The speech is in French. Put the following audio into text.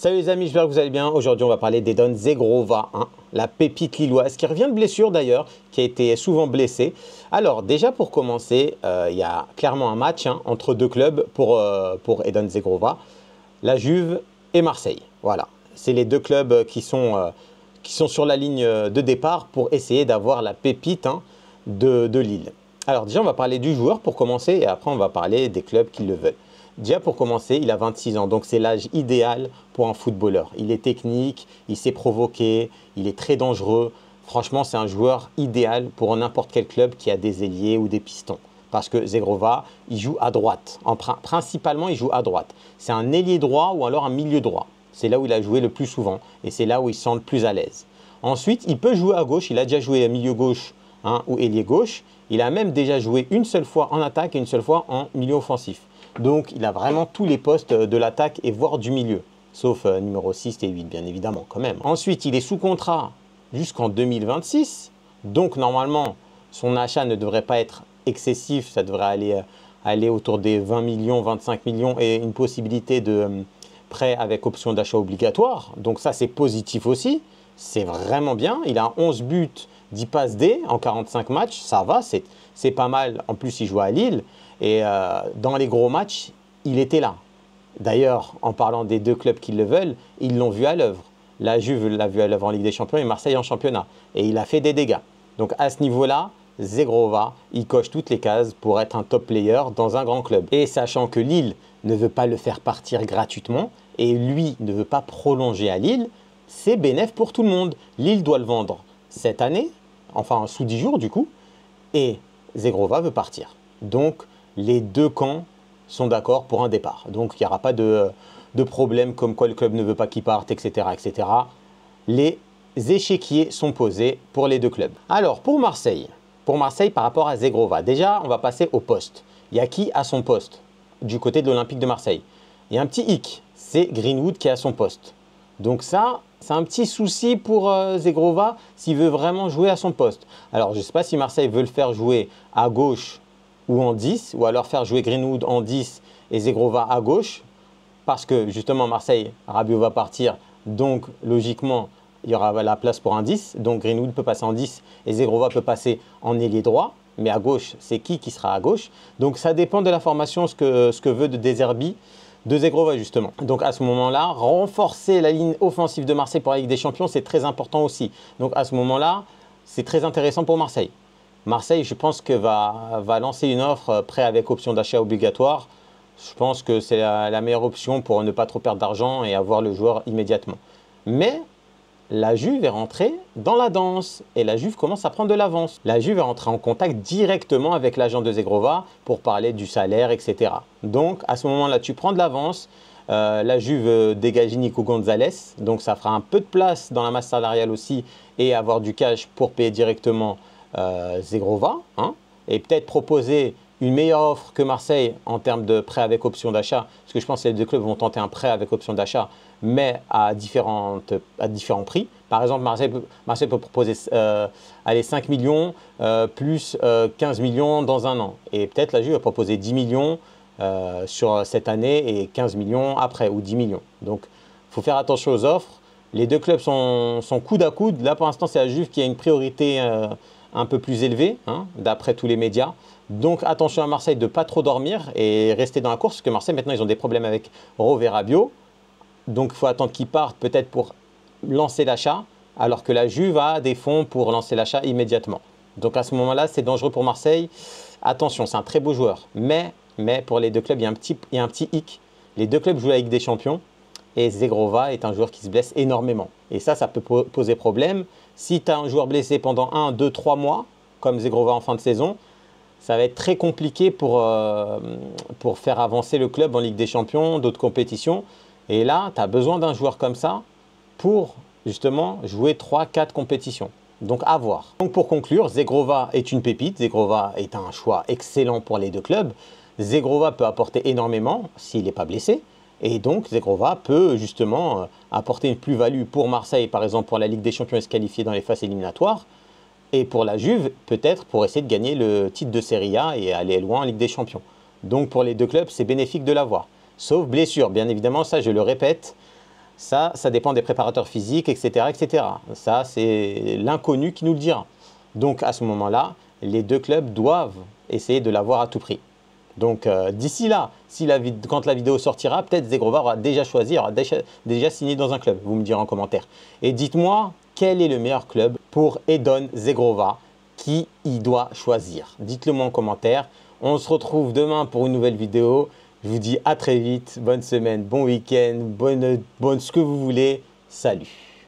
Salut les amis, j'espère que vous allez bien. Aujourd'hui, on va parler d'Edon Zegrova, la pépite lilloise, qui revient de blessure d'ailleurs, qui a été souvent blessé. Alors, déjà pour commencer, il y a clairement un match entre deux clubs pour Edon Zegrova, la Juve et Marseille. Voilà, c'est les deux clubs qui sont sur la ligne de départ pour essayer d'avoir la pépite de Lille. Alors déjà, on va parler du joueur pour commencer et après, on va parler des clubs qui le veulent. Déjà pour commencer, il a 26 ans, donc c'est l'âge idéal pour un footballeur. Il est technique, il sait provoquer, il est très dangereux. Franchement, c'est un joueur idéal pour n'importe quel club qui a des ailiers ou des pistons. Parce que Zegrova, il joue à droite. Principalement, il joue à droite. C'est un ailier droit ou alors un milieu droit. C'est là où il a joué le plus souvent et c'est là où il se sent le plus à l'aise. Ensuite, il peut jouer à gauche. Il a déjà joué à milieu gauche ou ailier gauche. Il a même déjà joué une seule fois en attaque et une seule fois en milieu offensif. Donc, il a vraiment tous les postes de l'attaque et voire du milieu, sauf numéro 6 et 8, bien évidemment, quand même. Ensuite, il est sous contrat jusqu'en 2026. Donc, normalement, son achat ne devrait pas être excessif. Ça devrait aller autour des 20 millions, 25 millions et une possibilité de prêt avec option d'achat obligatoire. Donc, ça, c'est positif aussi. C'est vraiment bien. Il a 11 buts, 10 passes D en 45 matchs. Ça va, c'est pas mal. En plus, il joue à Lille. Et dans les gros matchs, il était là. D'ailleurs, en parlant des deux clubs qui le veulent, ils l'ont vu à l'œuvre. La Juve l'a vu à l'œuvre en Ligue des Champions et Marseille en championnat. Et il a fait des dégâts. Donc à ce niveau-là, Zegrova, il coche toutes les cases pour être un top player dans un grand club. Et sachant que Lille ne veut pas le faire partir gratuitement et lui ne veut pas prolonger à Lille, c'est bénéf pour tout le monde. Lille doit le vendre cette année, enfin sous 10 jours du coup, et Zegrova veut partir. Donc, les deux camps sont d'accord pour un départ. Donc, il n'y aura pas de problème comme quoi le club ne veut pas qu'il parte, etc., etc. Les échiquiers sont posés pour les deux clubs. Alors, pour Marseille par rapport à Zegrova, déjà, on va passer au poste. Il y a qui à son poste du côté de l'Olympique de Marseille? Il y a un petit hic, c'est Greenwood qui est à son poste. Donc ça, c'est un petit souci pour Zegrova s'il veut vraiment jouer à son poste. Alors, je ne sais pas si Marseille veut le faire jouer à gauche ou en 10, ou alors faire jouer Greenwood en 10 et Zegrova à gauche, parce que justement Marseille, Rabiot va partir, donc logiquement il y aura la place pour un 10, donc Greenwood peut passer en 10 et Zegrova peut passer en ailier droit, mais à gauche, c'est qui sera à gauche? Donc ça dépend de la formation, ce que veut de Deserbi, de Zegrova justement. Donc à ce moment-là, renforcer la ligne offensive de Marseille pour la Ligue des Champions, c'est très important aussi. Donc à ce moment-là, c'est très intéressant pour Marseille. Marseille, je pense que va lancer une offre prêt avec option d'achat obligatoire. Je pense que c'est la meilleure option pour ne pas trop perdre d'argent et avoir le joueur immédiatement. Mais la Juve est rentrée dans la danse et la Juve commence à prendre de l'avance. La Juve est rentrée en contact directement avec l'agent de Zegrova pour parler du salaire, etc. Donc à ce moment-là, tu prends de l'avance. La Juve dégage Nico Gonzalez, donc ça fera un peu de place dans la masse salariale aussi et avoir du cash pour payer directement Zegrova, et peut-être proposer une meilleure offre que Marseille en termes de prêt avec option d'achat, parce que je pense que les deux clubs vont tenter un prêt avec option d'achat, mais à différents prix. Par exemple, Marseille peut proposer 5 millions plus 15 millions dans un an. Et peut-être la Juve va proposer 10 millions sur cette année et 15 millions après, ou 10 millions. Donc, il faut faire attention aux offres. Les deux clubs sont coude à coude. Là, pour l'instant, c'est la Juve qui a une priorité un peu plus élevée, d'après tous les médias. Donc, attention à Marseille de ne pas trop dormir et rester dans la course, parce que Marseille, maintenant, ils ont des problèmes avec Rove et Rabiot. Donc, il faut attendre qu'ils partent peut-être pour lancer l'achat, alors que la Juve a des fonds pour lancer l'achat immédiatement. Donc, à ce moment-là, c'est dangereux pour Marseille. Attention, c'est un très beau joueur. Mais pour les deux clubs, il y a un petit hic. Les deux clubs jouent la Ligue des Champions. Et Zegrova est un joueur qui se blesse énormément. Et ça peut poser problème. Si tu as un joueur blessé pendant 1, 2, 3 mois, comme Zegrova en fin de saison, ça va être très compliqué pour faire avancer le club en Ligue des Champions, d'autres compétitions. Et là, tu as besoin d'un joueur comme ça pour justement jouer 3, 4 compétitions. Donc à voir. Donc pour conclure, Zegrova est une pépite. Zegrova est un choix excellent pour les deux clubs. Zegrova peut apporter énormément s'il n'est pas blessé. Et donc, Zegrova peut justement apporter une plus-value pour Marseille, par exemple, pour la Ligue des Champions et se qualifier dans les phases éliminatoires. Et pour la Juve, peut-être pour essayer de gagner le titre de Serie A et aller loin en Ligue des Champions. Donc, pour les deux clubs, c'est bénéfique de l'avoir. Sauf blessure, bien évidemment, ça je le répète. Ça dépend des préparateurs physiques, etc., etc. Ça, c'est l'inconnu qui nous le dira. Donc, à ce moment-là, les deux clubs doivent essayer de l'avoir à tout prix. Donc, d'ici là, quand la vidéo sortira, peut-être Zegrova aura déjà choisi, aura déjà signé dans un club. Vous me direz en commentaire. Et dites-moi, quel est le meilleur club pour Edon Zegrova? Qui il doit choisir? Dites-le moi en commentaire. On se retrouve demain pour une nouvelle vidéo. Je vous dis à très vite. Bonne semaine, bon week-end, bonne ce que vous voulez. Salut!